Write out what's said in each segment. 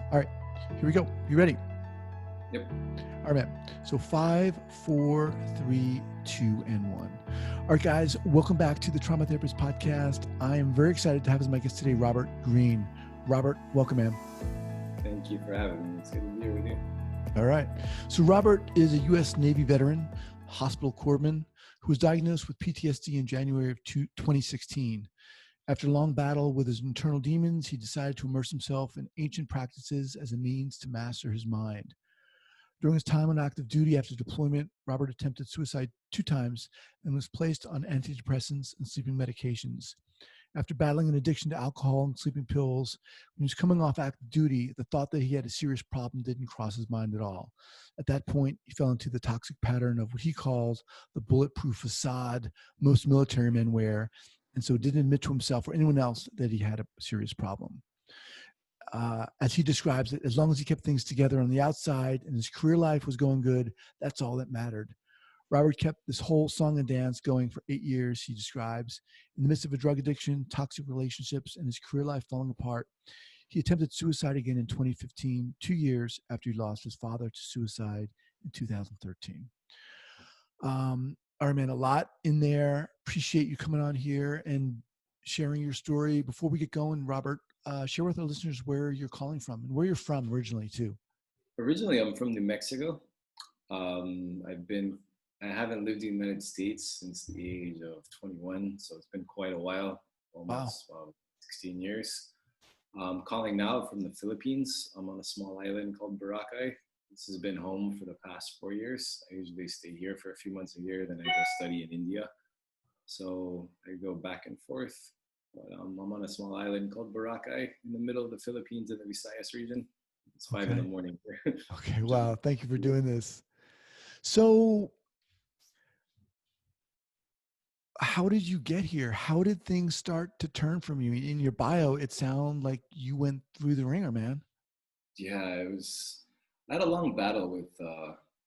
All right, here we go. You ready? Yep. All right, man. So 5, 4, 3, 2, and 1. All right, guys, welcome back to the Trauma Therapist Podcast. I am very excited to have as my guest today, Robert Greene. Robert, welcome, man. Thank you for having me. It's good to be here with you. All right. So Robert is a U.S. Navy veteran, hospital corpsman, who was diagnosed with PTSD in January of 2016. After a long battle with his internal demons, he decided to immerse himself in ancient practices as a means to master his mind. During his time on active duty after deployment, Robert attempted suicide 2 times and was placed on anti-depressants and sleeping medications. After battling an addiction to alcohol and sleeping pills, when he was coming off active duty, the thought that he had a serious problem didn't cross his mind at all. At that point, he fell into the toxic pattern of what he calls the bulletproof facade most military men wear, and so didn't admit to himself or anyone else that he had a serious problem. As he describes it, as long as he kept things together on the outside and his career life was going good, that's all that mattered. Robert kept this whole song and dance going for 8 years, he describes. In the midst of a drug addiction, toxic relationships, and his career life falling apart, he attempted suicide again in 2015, 2 years after he lost his father to suicide in 2013. All right, man, a lot in there. Appreciate you coming on here and sharing your story. Before we get going, Robert, share with our listeners where you're calling from and where you're from originally, too. Originally, I'm from New Mexico. I haven't lived in the United States since the age of 21, so it's been quite a while, Wow. almost 16 years. I'm calling now from the Philippines. I'm on a small island called Boracay. This has been home for the past 4 years. I usually stay here for a few months a year, then I go study in India. So I go back and forth. But I'm on a small island called Boracay in the middle of the Philippines in the Visayas region. It's 5 in the morning here. Okay. Wow. Thank you for doing this. So, how did you get here? How did things start to turn from you? In your bio, it sounds like you went through the ringer, man. Yeah, I had a long battle with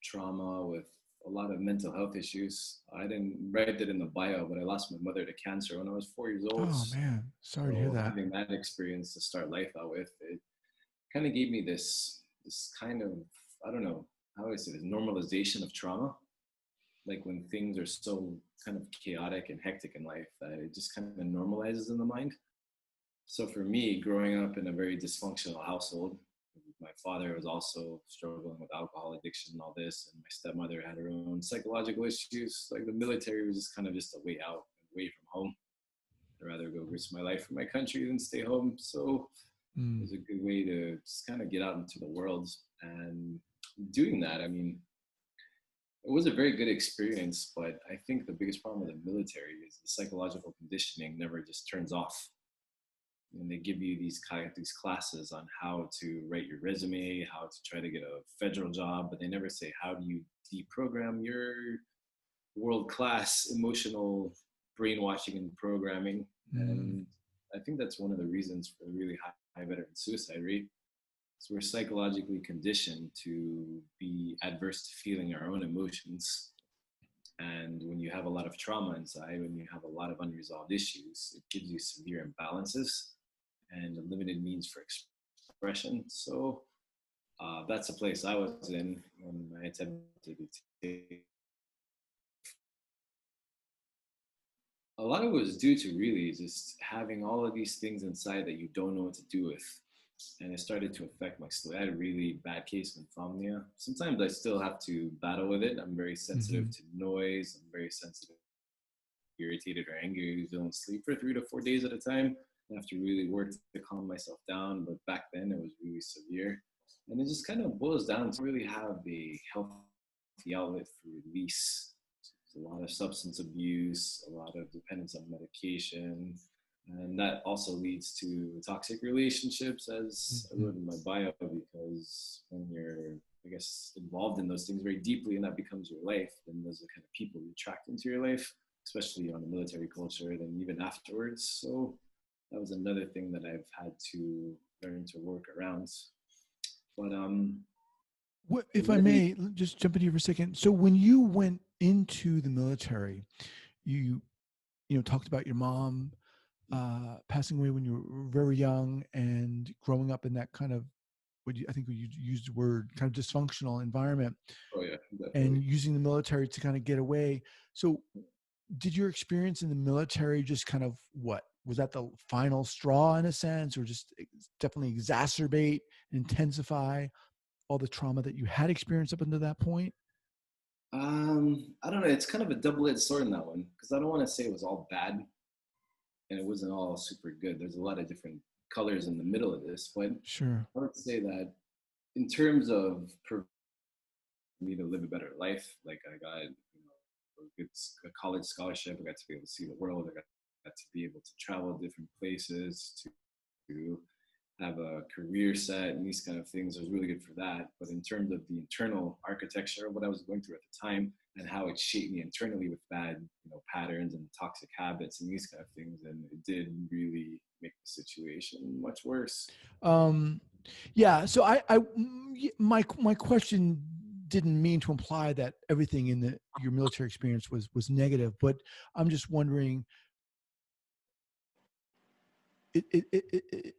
trauma, with a lot of mental health issues. I didn't write it in the bio, but I lost my mother to cancer when I was 4 years old. Oh, man. Sorry to hear So that. having that experience to start life out with, it kind of gave me this kind of, I don't know how I say this, normalization of trauma. Like when things are so kind of chaotic and hectic in life that it just kind of normalizes in the mind. So for me, growing up in a very dysfunctional household, my father was also struggling with alcohol addiction and all this, and my stepmother had her own psychological issues. Like the military was just kind of just a way out, away from home. I'd rather go risk my life for my country than stay home. So it Mm. was a good way to just kind of get out into the world. And doing that, I mean, it was a very good experience, but I think the biggest problem with the military is the psychological conditioning never just turns off. And they give you these classes on how to write your resume, how to try to get a federal job, but they never say how do you deprogram your world class emotional brainwashing and programming. Mm. And I think that's one of the reasons for the really high veteran suicide rate. So we're psychologically conditioned to be adverse to feeling our own emotions. And when you have a lot of trauma inside, when you have a lot of unresolved issues, it gives you severe imbalances and a limited means for expression. So that's a place I was in when I attempted to take. A lot of it was due to really just having all of these things inside that you don't know what to do with. And it started to affect my sleep. I had a really bad case of insomnia. Sometimes I still have to battle with it. I'm very Hmm. sensitive to noise. I'm very sensitive, irritated or angry. I don't sleep for 3 to 4 days at a time. I have to really work to calm myself down. But back then it was really severe. And it just kind of boils down to really have a healthy outlet for release. There's a lot of substance abuse, a lot of dependence on medication, and that also leads to toxic relationships, as I Hmm. wrote in my bio, because when you're, I guess, involved in those things very deeply and that becomes your life, then those are the kind of people you attract into your life, especially on the military culture, then even afterwards. So that was another thing that I've had to learn to work around. But What, it if I led me. may, just jump in here for a second. So, when you went into the military, you talked about your mom passing away when you were very young and growing up in that kind of I think you used the word kind of dysfunctional environment, Oh yeah, and definitely. using the military to kind of get away. So did your experience in the military just kind of, what was that, the final straw in a sense, or just definitely exacerbate, intensify all the trauma that you had experienced up until that point? I don't know. It's kind of a double-edged sword in that one because I don't want to say it was all bad and it wasn't all super good. There's a lot of different colors in the middle of this, but Sure. I would say that in terms of me to live a better life, like I got, a college scholarship. I got to be able to see the world. Got to be able to travel different places, to have a career set and these kind of things. It was really good for that. But in terms of the internal architecture of what I was going through at the time and how it shaped me internally with bad, patterns and toxic habits and these kind of things, and it did really make the situation much worse. Um, yeah. So my question didn't mean to imply that everything in your military experience was negative, but I'm just wondering, it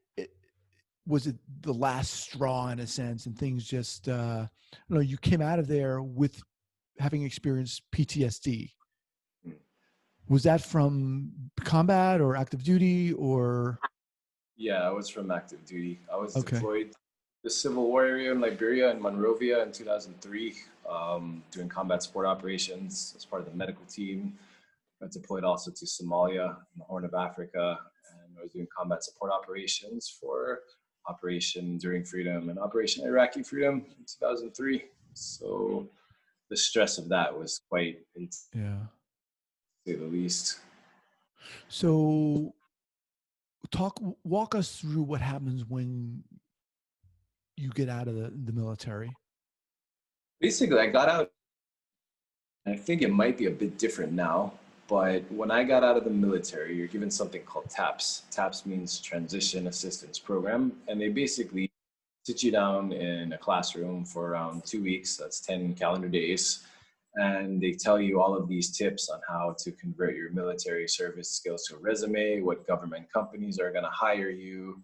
was it the last straw in a sense, and things just, you came out of there with having experienced PTSD. Mm. Was that from combat or active duty or? Yeah, I was from active duty. I was Okay. deployed the Civil War area in Liberia and Monrovia in 2003, doing combat support operations as part of the medical team. I deployed also to Somalia in the Horn of Africa, and I was doing combat support operations for Operation Enduring Freedom and Operation Iraqi Freedom in 2003. So the stress of that was quite intense, Yeah. to say the least. So walk us through what happens when you get out of the military. Basically, I got out. I think it might be a bit different now, but when I got out of the military, you're given something called TAPS. TAPS means Transition Assistance Program, and they basically sit you down in a classroom for around 2 weeks. That's 10 calendar days. And they tell you all of these tips on how to convert your military service skills to a resume, what government companies are going to hire you,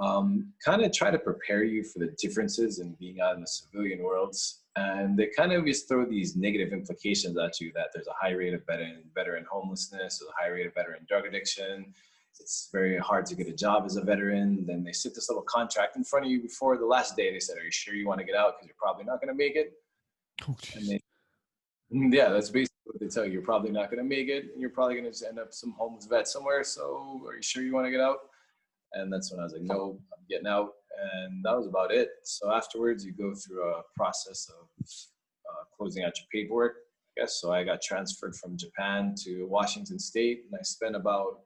kind of try to prepare you for the differences in being out in the civilian worlds. And they kind of just throw these negative implications at you that there's a high rate of veteran homelessness, there's a high rate of veteran drug addiction. It's very hard to get a job as a veteran. Then they sit this little contract in front of you before the last day. They said, "Are you sure you want to get out? Because you're probably not going to make it." Oh, And geez. they, yeah, that's basically what they tell you. You're probably not going to make it. And you're probably going to just end up some homeless vet somewhere. So are you sure you want to get out? And that's when I was like, no, I'm getting out. And that was about it. So afterwards, you go through a process of closing out your paperwork, I guess. So I got transferred from Japan to Washington State, and I spent about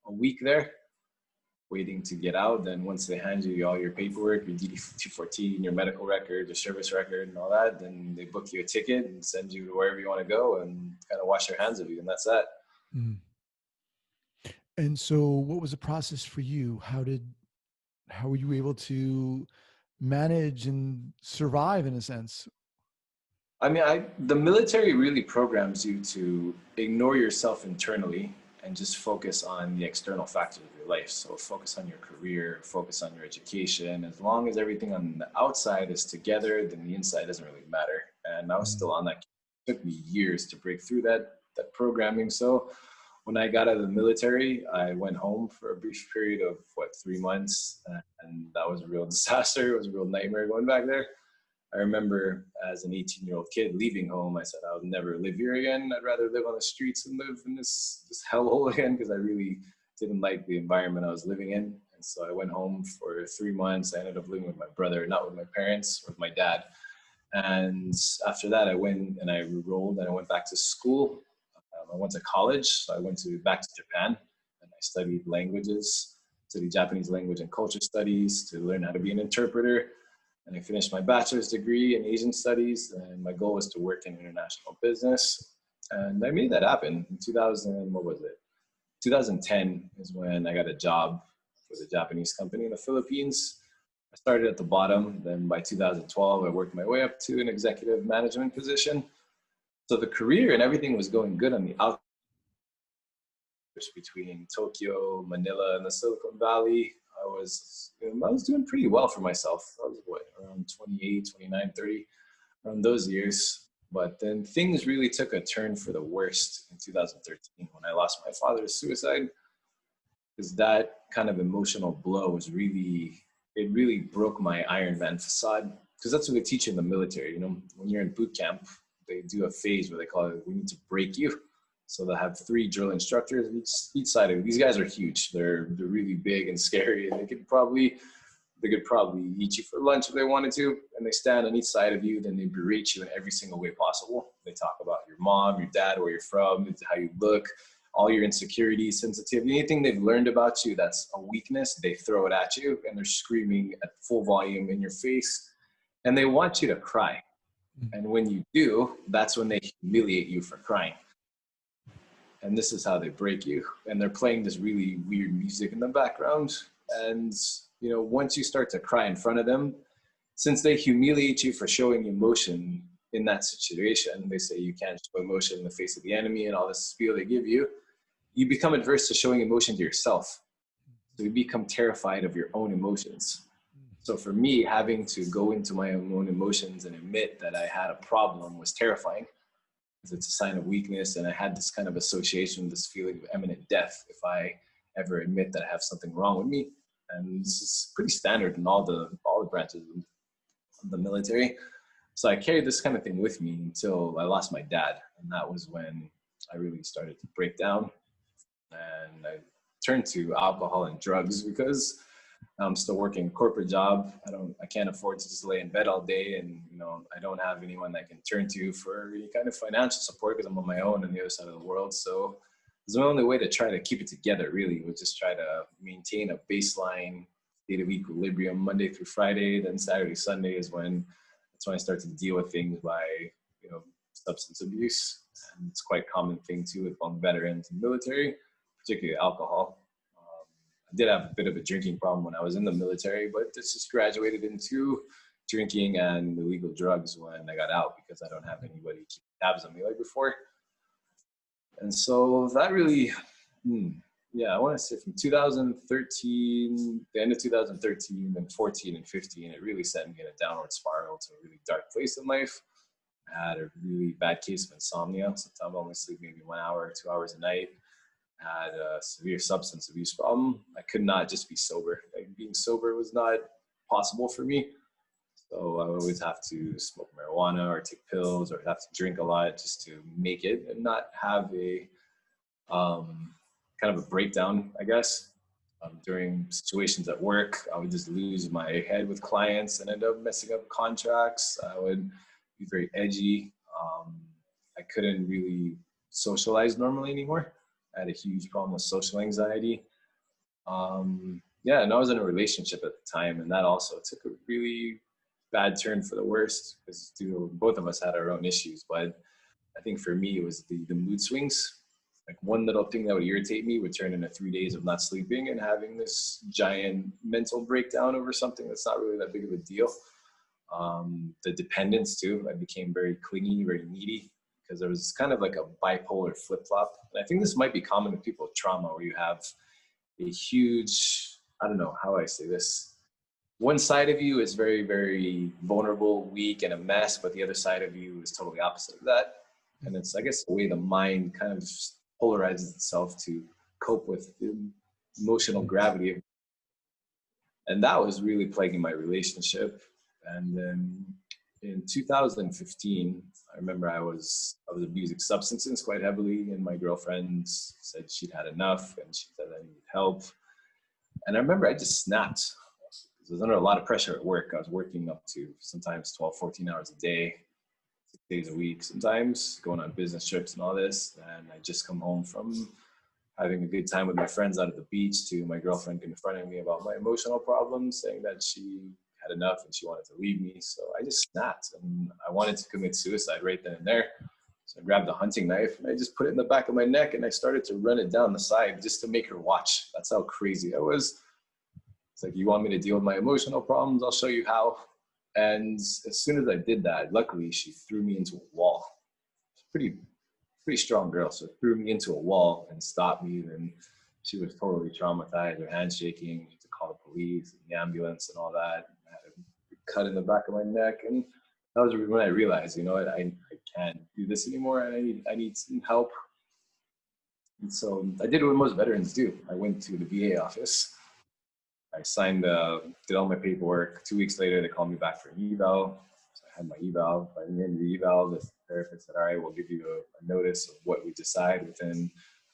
a week there waiting to get out. Then once they hand you all your paperwork, your DD-214, your medical record, your service record, and all that, then they book you a ticket and send you to wherever you want to go and kind of wash their hands of you, and that's that. Mm. And so what was the process for you? How were you able to manage and survive in a sense? I mean, the military really programs you to ignore yourself internally and just focus on the external factors of your life. So focus on your career, focus on your education. As long as everything on the outside is together, then the inside doesn't really matter. And I was Mm. still on that. It took me years to break through that programming. So when I got out of the military, I went home for a brief period of 3 months, and that was a real disaster. It was a real nightmare going back there. I remember as an 18-year-old kid leaving home, I said, I would never live here again. I'd rather live on the streets than live in this hellhole again, because I really didn't like the environment I was living in. And so I went home for 3 months. I ended up living with my brother, not with my parents, with my dad. And after that, I went and I enrolled and I went back to school. I went to college. So I went back to Japan, and I studied languages, studied Japanese language and culture studies to learn how to be an interpreter. And I finished my bachelor's degree in Asian studies, and my goal was to work in international business. And I made that happen in 2000, what was it? 2010 is when I got a job with a Japanese company in the Philippines. I started at the bottom. Then by 2012, I worked my way up to an executive management position. So the career and everything was going good on the outside between Tokyo, Manila, and the Silicon Valley. I was doing pretty well for myself. I was around 28, 29, 30, around those years. But then things really took a turn for the worst in 2013 when I lost my father to suicide, because that kind of emotional blow it really broke my Iron Man facade. Because that's what they teach you in the military. You know, when you're in boot camp, they do a phase where they call it, we need to break you. So they'll have 3 drill instructors each side of it. These guys are huge. They're really big and scary, and they could probably eat you for lunch if they wanted to. And they stand on each side of you, then they berate you in every single way possible. They talk about your mom, your dad, where you're from, how you look, all your insecurities, sensitivity, anything they've learned about you that's a weakness, they throw it at you, and they're screaming at full volume in your face. And they want you to cry. And when you do, that's when they humiliate you for crying. And this is how they break you. And they're playing this really weird music in the background. And, you know, once you start to cry in front of them, since they humiliate you for showing emotion in that situation, they say you can't show emotion in the face of the enemy and all this spiel they give you, you become adverse to showing emotion to yourself. So you become terrified of your own emotions. So for me, having to go into my own emotions and admit that I had a problem was terrifying, because it's a sign of weakness. And I had this kind of association, this feeling of imminent death if I ever admit that I have something wrong with me. And this is pretty standard in all the branches of the military. So I carried this kind of thing with me until I lost my dad. And that was when I really started to break down. And I turned to alcohol and drugs because I'm still working a corporate job. I can't afford to just lay in bed all day, and you know, I don't have anyone that I can turn to for any kind of financial support because I'm on my own on the other side of the world. So the only way to try to keep it together really was just try to maintain a baseline state of equilibrium Monday through Friday. Then Saturday, Sunday is that's when I start to deal with things by, you know, substance abuse. And it's quite a common thing too with veterans in the military, particularly alcohol. I did have a bit of a drinking problem when I was in the military, but this just graduated into drinking and illegal drugs when I got out, because I don't have anybody keeping tabs on me like before. And so that really, I want to say from 2013, the end of 2013, then 14 and 15, it really sent me in a downward spiral to a really dark place in life. I had a really bad case of insomnia. Sometimes I only sleep maybe 1 hour or 2 hours a night. I had a severe substance abuse problem. I could not just be sober. Like, being sober was not possible for me. So I would always have to smoke marijuana or take pills or have to drink a lot just to make it and not have a kind of a breakdown, I guess. During situations at work, I would just lose my head with clients and end up messing up contracts. I would be very edgy. I couldn't really socialize normally anymore. I had a huge problem with social anxiety. And I was in a relationship at the time, and that also took a really bad turn for the worst, because both of us had our own issues. But I think for me, it was the mood swings. Like, one little thing that would irritate me would turn into 3 days of not sleeping and having this giant mental breakdown over something that's not really that big of a deal. The dependence too. I became very clingy, very needy, because there was kind of like a bipolar flip-flop. And I think this might be common to people with trauma, where you have a huge, I don't know how I say this. One side of you is very, very vulnerable, weak, and a mess, but the other side of you is totally opposite of that. And it's, I guess, the way the mind kind of polarizes itself to cope with the emotional gravity. And that was really plaguing my relationship. And then in 2015, I remember I was abusing substances quite heavily, and my girlfriend said she'd had enough, and she said I needed help. And I remember I just snapped. I was under a lot of pressure at work. I was working up to sometimes 12, 14 hours a day, 6 days a week, sometimes going on business trips and all this. And I just come home from having a good time with my friends out at the beach to my girlfriend confronting me about my emotional problems, saying that she had enough and she wanted to leave me. So I just snapped, and I wanted to commit suicide right then and there. So I grabbed a hunting knife and I just put it in the back of my neck, and I started to run it down the side just to make her watch. That's how crazy I was. It's like, you want me to deal with my emotional problems? I'll show you how. And as soon as I did that, luckily she threw me into a wall. Pretty strong girl, so threw me into a wall and stopped me. And she was totally traumatized, her hands shaking, to call call the police and the ambulance and all that. I had a cut in the back of my neck, and that was when I realized, you know what, I can't do this anymore, and I need some help. And so I did what most veterans do. I went to the VA office. I signed, did all my paperwork. 2 weeks later, they called me back for an eval. So I had my eval. By the end of the eval, the therapist said, all right, we'll give you a notice of what we decide within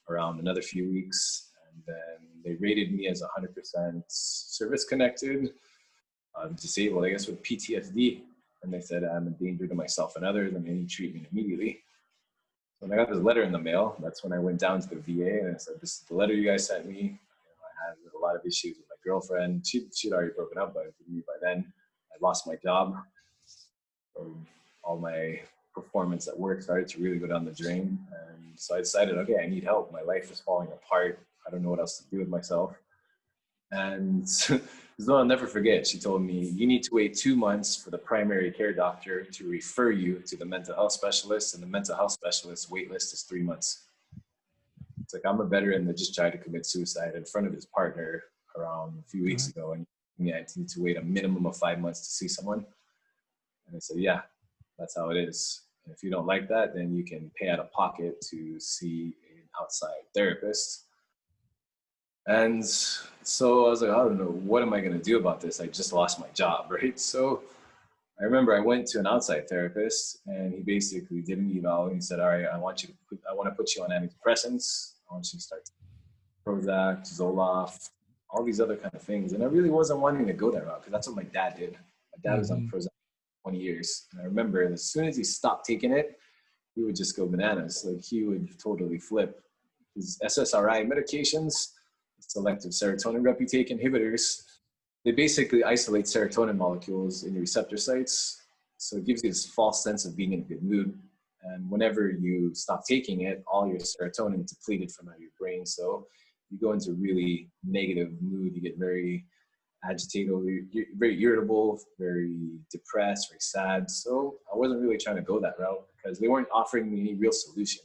around another few weeks. And then they rated me as 100% service-connected, disabled, I guess, with PTSD. And they said, I'm a danger to myself and others, and I need treatment immediately. So when I got this letter in the mail, that's when I went down to the VA and I said, this is the letter you guys sent me. I had a lot of issues with my girlfriend. She'd already broken up with me by then. I lost my job. So all my performance at work started to really go down the drain. And so I decided, okay, I need help. My life is falling apart. I don't know what else to do with myself. And so I'll never forget, she told me, you need to wait 2 months for the primary care doctor to refer you to the mental health specialist, and the mental health specialist wait list is 3 months. It's like, I'm a veteran that just tried to commit suicide in front of his partner around a few weeks ago, and yeah, I need to wait a minimum of 5 months to see someone. And I said, yeah, that's how it is. And if you don't like that, then you can pay out of pocket to see an outside therapist. And so I was like, I don't know, what am I going to do about this? I just lost my job, right? So I remember I went to an outside therapist, and he basically did an eval, and he said, all right, I want to put you on anti-depressants. I want you to start Prozac, Zoloft, all these other kind of things. And I really wasn't wanting to go that route because that's what my dad did. My dad was on Prozac for 20 years. And I remember as soon as he stopped taking it, he would just go bananas. Like, he would totally flip. His SSRI medications, selective serotonin reuptake inhibitors, they basically isolate serotonin molecules in your receptor sites. So it gives you this false sense of being in a good mood. And whenever you stop taking it, all your serotonin is depleted from out of your brain. So you go into really negative mood. You get very agitated, you're very irritable, very depressed, very sad. So I wasn't really trying to go that route because they weren't offering me any real solution.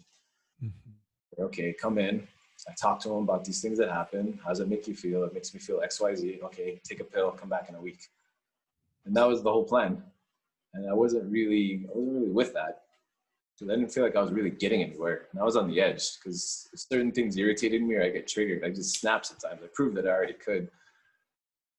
Okay, come in. I talked to him about these things that happen. How does it make you feel? It makes me feel X, Y, Z. Okay, take a pill, come back in a week. And that was the whole plan. And I wasn't really with that. So I didn't feel like I was really getting anywhere. And I was on the edge because certain things irritated me or I get triggered. I just snap sometimes. I proved that I already could.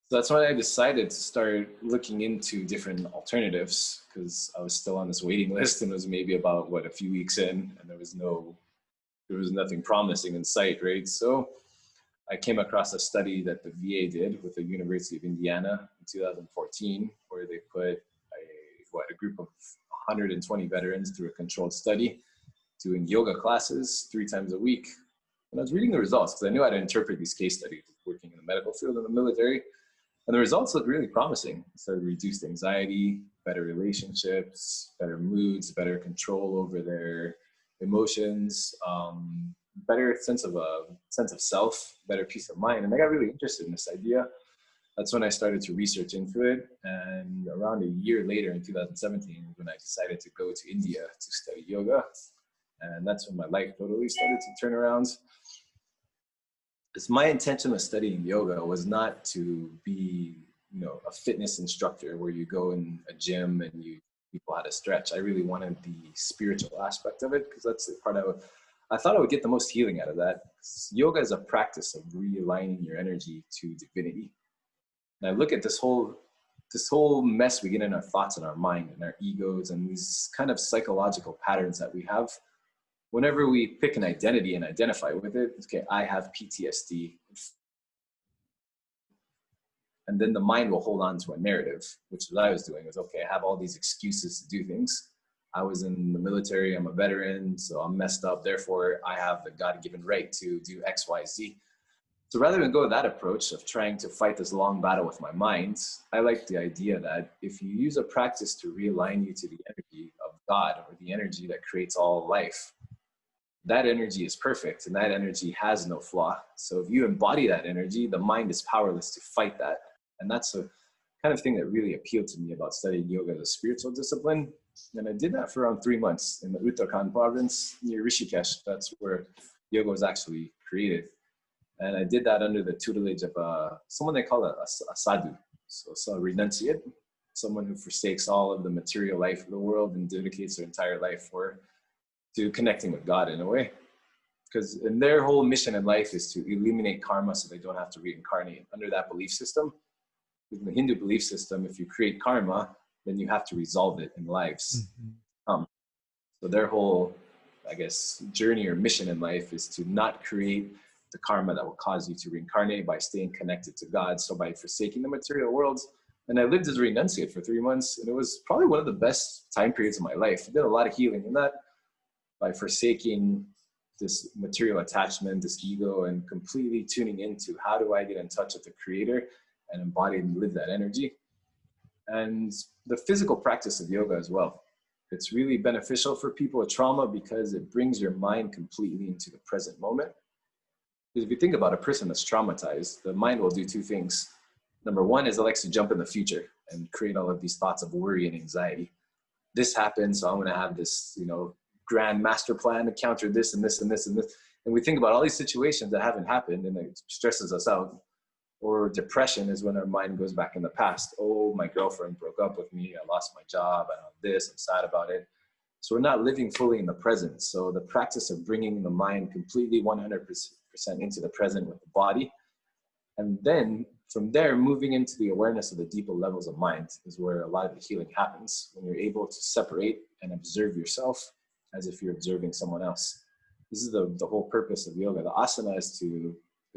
So that's why I decided to start looking into different alternatives, because I was still on this waiting list and it was maybe about, a few weeks in, and there was nothing promising in sight, right? So I came across a study that the VA did with the University of Indiana in 2014, where they put a group of 120 veterans through a controlled study doing yoga classes 3 times a week. And I was reading the results because I knew how to interpret these case studies working in the medical field and the military. And the results looked really promising. So reduced anxiety, better relationships, better moods, better control over their emotions, better sense of self, better peace of mind. And I got really interested in this idea. That's when I started to research into it. And around a year later, in 2017, when I decided to go to India to study yoga. And that's when my life totally started to turn around. Because my intention of studying yoga was not to be, a fitness instructor where you go in a gym and you people how to stretch. I really wanted the spiritual aspect of it, because that's the part I thought I would get the most healing out of that. Yoga is a practice of realigning your energy to divinity. And I look at this whole mess we get in our thoughts and our mind and our egos and these kind of psychological patterns that we have. Whenever we pick an identity and identify with it, okay, I have PTSD. And then the mind will hold on to a narrative, which what I was doing was, okay, I have all these excuses to do things. I was in the military, I'm a veteran, so I'm messed up. Therefore, I have the God-given right to do X, Y, Z. So rather than go that approach of trying to fight this long battle with my mind, I like the idea that if you use a practice to realign you to the energy of God, or the energy that creates all life, that energy is perfect and that energy has no flaw. So if you embody that energy, the mind is powerless to fight that. And that's the kind of thing that really appealed to me about studying yoga as a spiritual discipline. And I did that for around 3 months in the Uttarakhand province near Rishikesh. That's where yoga was actually created. And I did that under the tutelage of someone they call a sadhu, so a renunciate, someone who forsakes all of the material life of the world and dedicates their entire life to connecting with God in a way. Because in their whole mission in life is to eliminate karma so they don't have to reincarnate. Under that belief system, in the Hindu belief system, if you create karma, then you have to resolve it in lives. So their whole, I guess, journey or mission in life is to not create the karma that will cause you to reincarnate by staying connected to God. So by forsaking the material worlds. And I lived as a renunciate for 3 months, and it was probably one of the best time periods of my life. I did a lot of healing in that by forsaking this material attachment, this ego, and completely tuning into how do I get in touch with the creator and embody and live that energy. And the physical practice of yoga as well. It's really beneficial for people with trauma because it brings your mind completely into the present moment. Because if you think about a person that's traumatized, the mind will do two things. Number one is it likes to jump in the future and create all of these thoughts of worry and anxiety. This happened, so I'm going to have this, grand master plan to counter this and this and this and this. And we think about all these situations that haven't happened, and it stresses us out. Or depression is when our mind goes back in the past. Oh, my girlfriend broke up with me. I lost my job. I have this. I'm sad about it. So we're not living fully in the present. So the practice of bringing the mind completely 100% into the present with the body, and then from there, moving into the awareness of the deeper levels of mind is where a lot of the healing happens, when you're able to separate and observe yourself as if you're observing someone else. This is the whole purpose of yoga. The asana is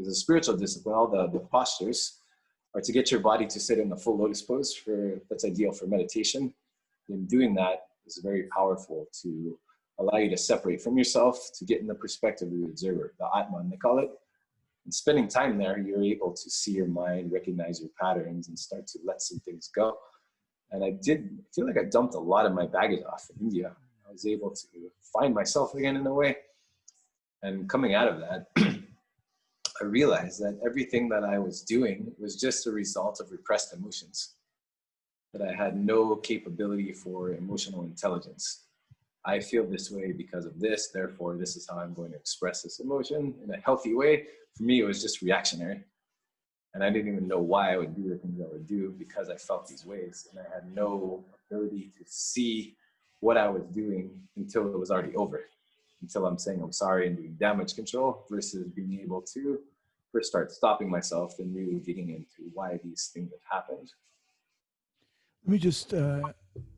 a spiritual discipline. All the postures are to get your body to sit in the full lotus pose. That's ideal for meditation. And doing that is very powerful to allow you to separate from yourself, to get in the perspective of the observer, the Atman, they call it. And spending time there, you're able to see your mind, recognize your patterns, and start to let some things go. And I feel like I dumped a lot of my baggage off in India. I was able to find myself again in a way. And coming out of that, I realized that everything that I was doing was just a result of repressed emotions, that I had no capability for emotional intelligence. I feel this way because of this, therefore this is how I'm going to express this emotion in a healthy way. For me, it was just reactionary. And I didn't even know why I would do the things I would do because I felt these ways. And I had no ability to see what I was doing until it was already over. Until I'm saying I'm sorry and doing damage control versus being able to first start stopping myself and really digging into why these things have happened. Let me just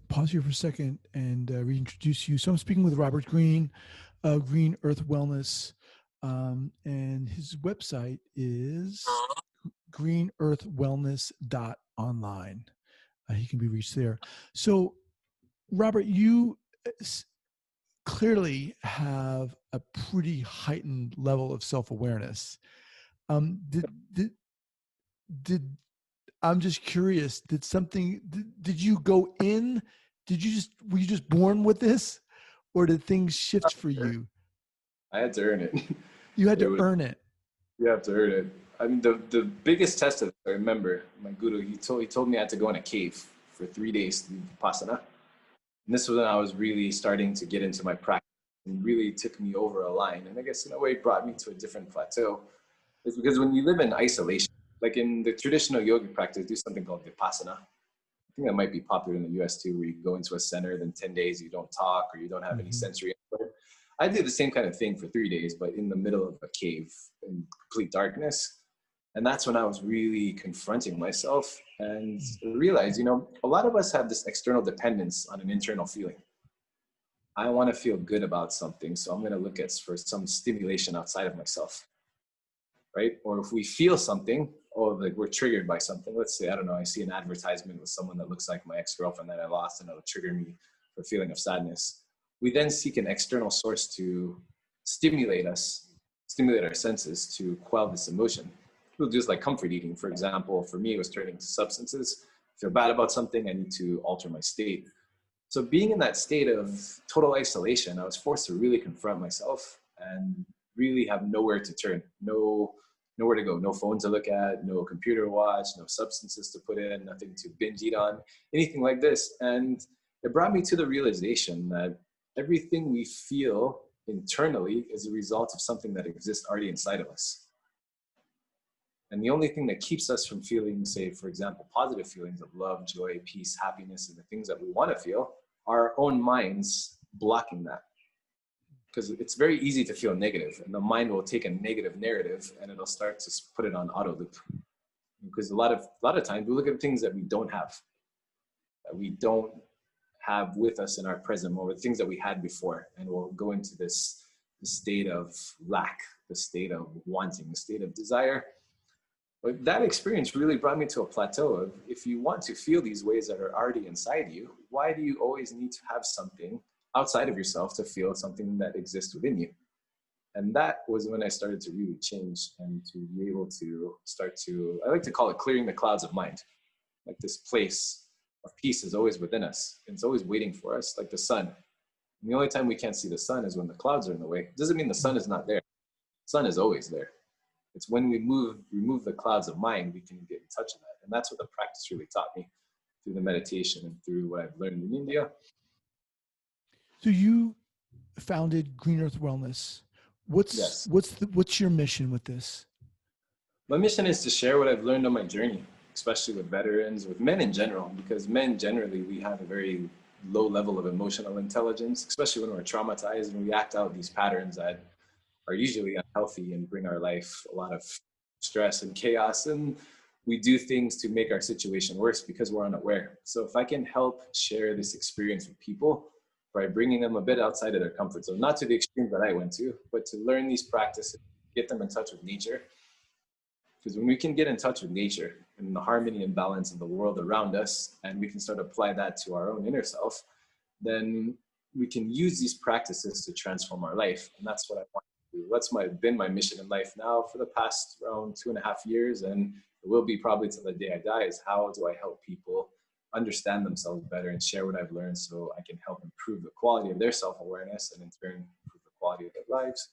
pause here for a second and reintroduce you. So I'm speaking with Robert Greene, Green Earth Wellness, and his website is greenearthwellness.online. He can be reached there. So, Robert, you clearly have a pretty heightened level of self-awareness. Did I'm just curious, did you go in? Were you just born with this, or did things shift for you? I had to earn it. You had to earn it. You have to earn it. I mean, the biggest test of it, I remember my guru, he told me I had to go in a cave for 3 days to do Vipassana. And this was when I was really starting to get into my practice and really took me over a line. And I guess in a way brought me to a different plateau. It's because when you live in isolation, like in the traditional yogic practice, do something called Vipassana. I think that might be popular in the US too, where you go into a center, then 10 days you don't talk or you don't have any sensory input. I did the same kind of thing for 3 days, but in the middle of a cave in complete darkness. And that's when I was really confronting myself and realized, a lot of us have this external dependence on an internal feeling. I want to feel good about something, so I'm going to look for some stimulation outside of myself, right? Or if we feel something, like we're triggered by something. Let's say, I don't know, I see an advertisement with someone that looks like my ex-girlfriend that I lost, and it'll trigger me for a feeling of sadness. We then seek an external source to stimulate our senses to quell this emotion. We'll do like comfort eating, for example. For me, it was turning to substances. I feel bad about something, I need to alter my state. So being in that state of total isolation, I was forced to really confront myself and really have nowhere to turn, nowhere to go, no phone to look at, no computer to watch, no substances to put in, nothing to binge eat on, anything like this. And it brought me to the realization that everything we feel internally is a result of something that exists already inside of us. And the only thing that keeps us from feeling, say, for example, positive feelings of love, joy, peace, happiness, and the things that we want to feel, are our own minds blocking that. Because it's very easy to feel negative, and the mind will take a negative narrative and it'll start to put it on auto loop. Because a lot of times we look at things that we don't have, that we don't have with us in our present moment, things that we had before, and we'll go into this state of lack, the state of wanting, the state of desire. But that experience really brought me to a plateau of, if you want to feel these ways that are already inside you, why do you always need to have something outside of yourself to feel something that exists within you? And that was when I started to really change and to be able to start to, I like to call it clearing the clouds of mind. Like this place of peace is always within us. It's always waiting for us, like the sun. And the only time we can't see the sun is when the clouds are in the way. It doesn't mean the sun is not there. The sun is always there. It's when we remove the clouds of mind, we can get in touch with that. And that's what the practice really taught me through the meditation and through what I've learned in India. So you founded Green Earth Wellness. What's your mission with this? My mission is to share what I've learned on my journey, especially with veterans, with men in general, because men generally, we have a very low level of emotional intelligence, especially when we're traumatized and we act out these patterns that are usually unhealthy and bring our life a lot of stress and chaos. And we do things to make our situation worse because we're unaware. So if I can help share this experience with people by bringing them a bit outside of their comfort zone, not to the extreme that I went to, but to learn these practices, get them in touch with nature. Because when we can get in touch with nature and the harmony and balance of the world around us, and we can start to apply that to our own inner self, then we can use these practices to transform our life. And that's what I want to do. That's been my mission in life now for the past around 2.5 years. And it will be probably till the day I die, is how do I help people understand themselves better and share what I've learned so I can help improve the quality of their self-awareness and in turn improve the quality of their lives.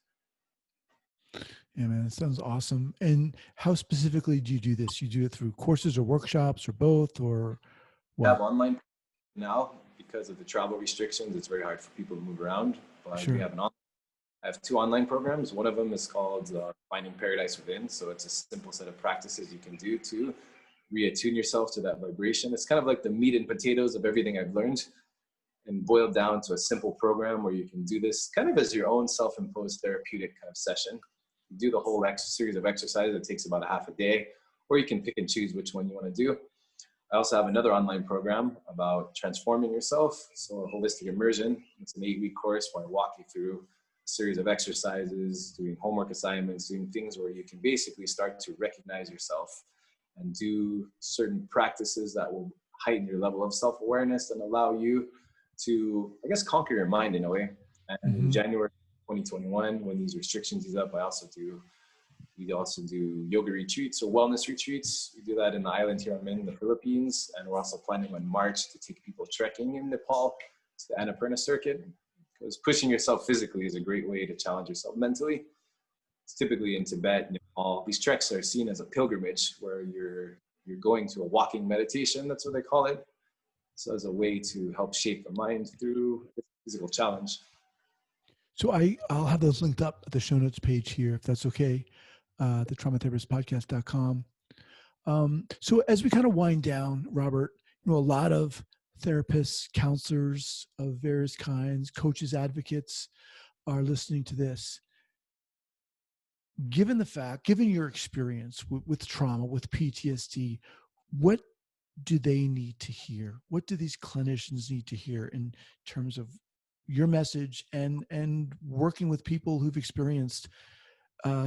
Yeah, man, that sounds awesome. And how specifically do you do this? You do it through courses or workshops or both, or what? I have online now because of the travel restrictions. It's very hard for people to move around. But Sure. I have 2 online programs. One of them is called Finding Paradise Within. So it's a simple set of practices you can do to reattune yourself to that vibration. It's kind of like the meat and potatoes of everything I've learned, and boiled down to a simple program where you can do this kind of as your own self-imposed therapeutic kind of session. You do the whole series of exercises. It takes about a half a day, or you can pick and choose which one you want to do. I also have another online program about transforming yourself. So a holistic immersion. It's an 8-week course where I walk you through a series of exercises, doing homework assignments, doing things where you can basically start to recognize yourself and do certain practices that will heighten your level of self-awareness and allow you to, I guess, conquer your mind in a way. And in January 2021, when these restrictions ease up, we also do yoga retreats or wellness retreats. We do that in the island here I'm in the Philippines. And we're also planning on March to take people trekking in Nepal to the Annapurna circuit, because pushing yourself physically is a great way to challenge yourself mentally. It's typically in Tibet, Nepal. These treks are seen as a pilgrimage where you're going to a walking meditation. That's what they call it. So as a way to help shape the mind through a physical challenge. So I'll have those linked up at the show notes page here, if that's okay. The traumatherapistpodcast.com. So as we kind of wind down, Robert, a lot of therapists, counselors of various kinds, coaches, advocates are listening to this. Given your experience with trauma, with PTSD, what do they need to hear? What do these clinicians need to hear in terms of your message and working with people who've experienced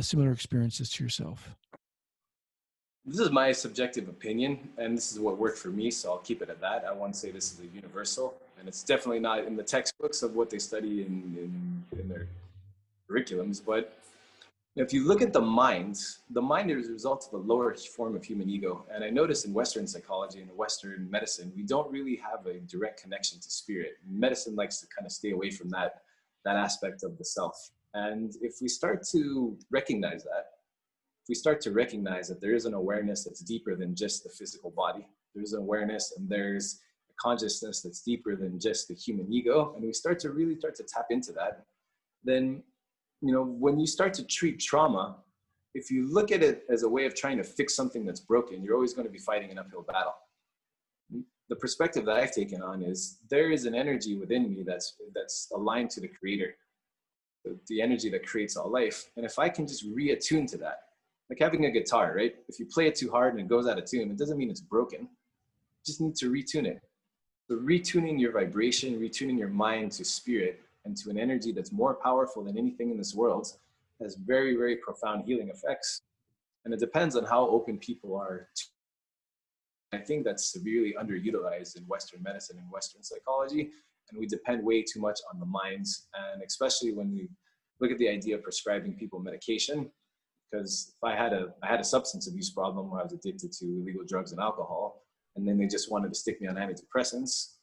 similar experiences to yourself? This is my subjective opinion, and this is what worked for me, so I'll keep it at that. I won't say this is a universal, and it's definitely not in the textbooks of what they study in their curriculums. But if you look at the mind is a result of a lower form of human ego. And I notice in Western psychology and Western medicine, we don't really have a direct connection to spirit. Medicine likes to kind of stay away from that aspect of the self. And if we start to recognize that, there is an awareness that's deeper than just the physical body, there's an awareness and there's a consciousness that's deeper than just the human ego, and we start to tap into that, then when you start to treat trauma, if you look at it as a way of trying to fix something that's broken, you're always going to be fighting an uphill battle. The perspective that I've taken on is there is an energy within me that's aligned to the creator, the energy that creates all life. And if I can just reattune to that, like having a guitar, right? If you play it too hard and it goes out of tune, it doesn't mean it's broken. You just need to retune it. So retuning your vibration, retuning your mind to spirit and to an energy that's more powerful than anything in this world has very, very profound healing effects. And it depends on how open people are to. I think that's severely underutilized in Western medicine and Western psychology. And we depend way too much on the minds. And especially when we look at the idea of prescribing people medication, because if I had a substance abuse problem where I was addicted to illegal drugs and alcohol, and then they just wanted to stick me on antidepressants,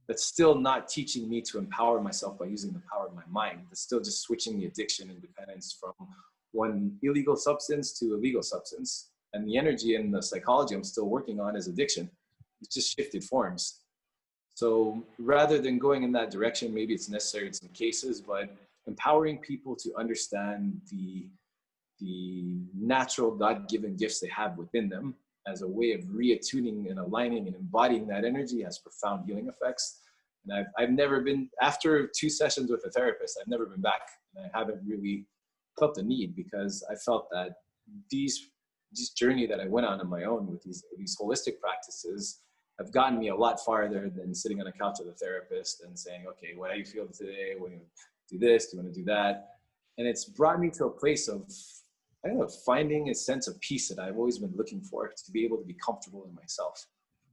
that's still not teaching me to empower myself by using the power of my mind. It's still just switching the addiction and dependence from one illegal substance to a legal substance. And the energy and the psychology I'm still working on is addiction. It's just shifted forms. So rather than going in that direction, maybe it's necessary in some cases, but empowering people to understand the natural God-given gifts they have within them as a way of reattuning and aligning and embodying that energy has profound healing effects. And I've never been, after 2 sessions with a therapist, I've never been back. And I haven't really felt the need, because I felt that this journey that I went on my own with these holistic practices have gotten me a lot farther than sitting on a couch with a therapist and saying, okay, what are you feeling today? What do you do this? Do you want to do that? And it's brought me to a place of, I don't know, finding a sense of peace that I've always been looking for, to be able to be comfortable in myself,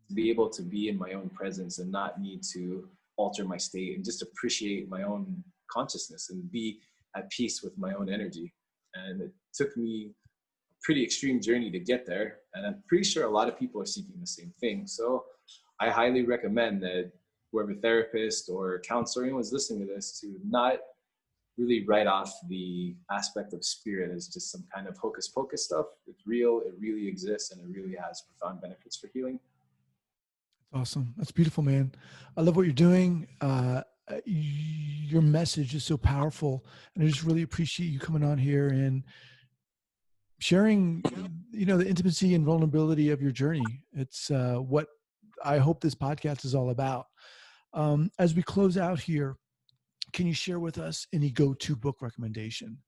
to be able to be in my own presence and not need to alter my state, and just appreciate my own consciousness and be at peace with my own energy. And it took me a pretty extreme journey to get there. And I'm pretty sure a lot of people are seeking the same thing. So I highly recommend that whoever therapist or counselor, anyone who's listening to this, to not really write off the aspect of spirit as just some kind of hocus pocus stuff. It's real, it really exists, and it really has profound benefits for healing. Awesome. That's beautiful, man. I love what you're doing. Your message is so powerful, and I just really appreciate you coming on here and sharing, the intimacy and vulnerability of your journey. It's what I hope this podcast is all about. As we close out here, can you share with us any go-to book recommendation?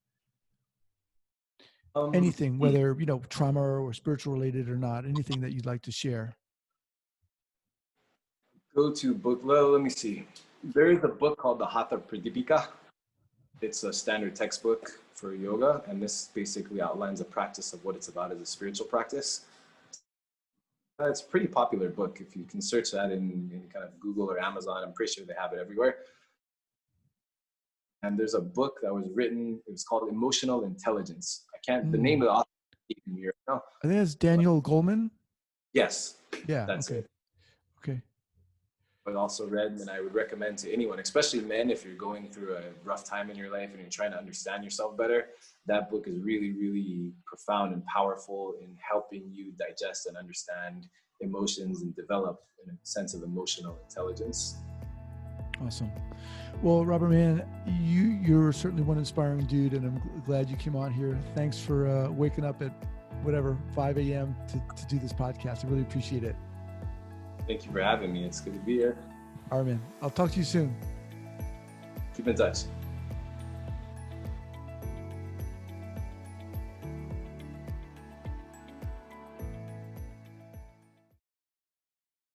Anything, whether, trauma or spiritual related or not, anything that you'd like to share. Go-to book, well, let me see. There is a book called the Hatha Pradipika. It's a standard textbook for yoga, and this basically outlines a practice of what it's about as a spiritual practice. It's a pretty popular book. If you can search that in kind of Google or Amazon, I'm pretty sure they have it everywhere. And there's a book that was written, it was called Emotional Intelligence. The name of the author, I think it's Daniel Goleman. Yes. Yeah. That's okay. it. Okay. But also read, and I would recommend to anyone, especially men, if you're going through a rough time in your life and you're trying to understand yourself better, that book is really, really profound and powerful in helping you digest and understand emotions and develop a sense of emotional intelligence. Awesome. Well, Robert, man, you're certainly one inspiring dude, and I'm glad you came on here. Thanks for waking up at 5 a.m. to do this podcast. I really appreciate it. Thank you for having me. It's good to be here. All right, man. I'll talk to you soon. Keep in touch.